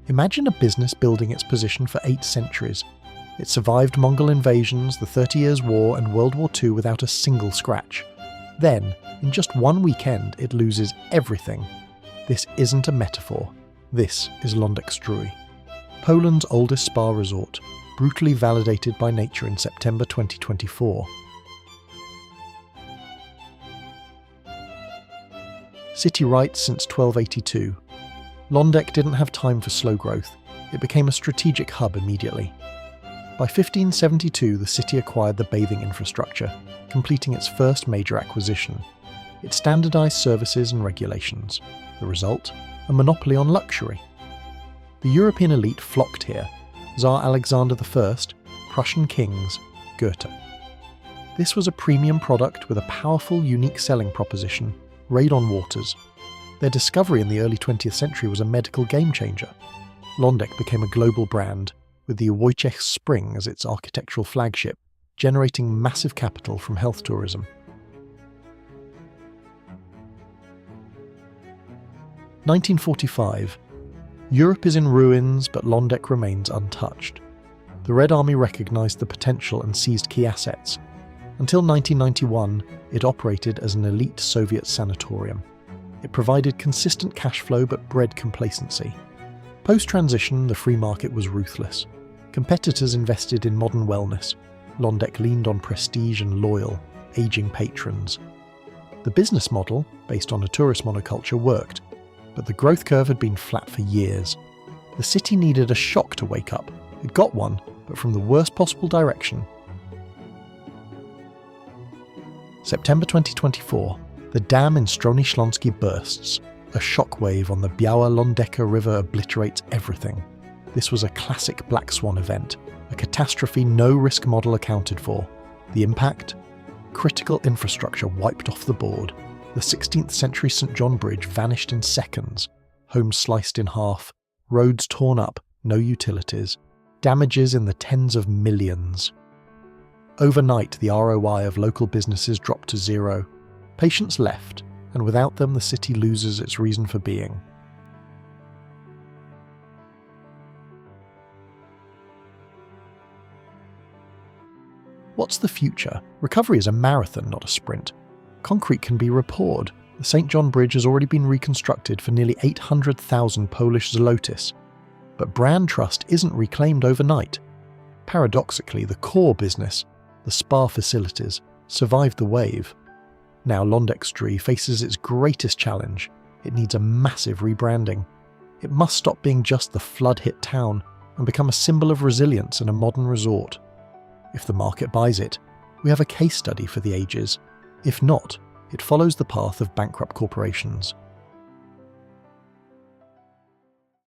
Imagine a business building its position for 8 centuries. It survived Mongol invasions, the 30 Years' War and World War II without a single scratch. Then, in just one weekend, it loses everything. This isn't a metaphor. This is Lądek-Zdrój, Poland's oldest spa resort, brutally validated by nature in September 2024. City rights since 1282. Lądek didn't have time for slow growth. It became a strategic hub immediately. By 1572, the city acquired the bathing infrastructure, completing its first major acquisition. It standardized services and regulations. The result? A monopoly on luxury. The European elite flocked here. Tsar Alexander I, Prussian kings, Goethe. This was a premium product with a powerful, unique selling proposition: raid on waters. Their discovery in the early 20th century was a medical game-changer. Lądek became a global brand, with the Wojciech Spring as its architectural flagship, generating massive capital from health tourism. 1945. Europe is in ruins, but Lądek remains untouched. The Red Army recognised the potential and seized key assets. Until 1991, it operated as an elite Soviet sanatorium. It provided consistent cash flow but bred complacency. Post-transition, the free market was ruthless. Competitors invested in modern wellness. Lądek leaned on prestige and loyal, aging patrons. The business model, based on a tourist monoculture, worked, but the growth curve had been flat for years. The city needed a shock to wake up. It got one, but from the worst possible direction. September 2024, the dam in Stronie Śląskie bursts. A shockwave on the Biała Lądeka River obliterates everything. This was a classic Black Swan event, a catastrophe no risk model accounted for. The impact? Critical infrastructure wiped off the board. The 16th century St. John Bridge vanished in seconds. Homes sliced in half, roads torn up, no utilities. Damages in the tens of millions. Overnight, the ROI of local businesses dropped to zero. Patients left, and without them the city loses its reason for being. What's the future? Recovery is a marathon, not a sprint. Concrete can be repoured. The St. John Bridge has already been reconstructed for nearly 800,000 Polish zlotys. But brand trust isn't reclaimed overnight. Paradoxically, the core business, the spa facilities, survived the wave. Now Lądek-Zdrój faces its greatest challenge. It needs a massive rebranding. It must stop being just the flood-hit town and become a symbol of resilience and a modern resort. If the market buys it, we have a case study for the ages. If not, it follows the path of bankrupt corporations.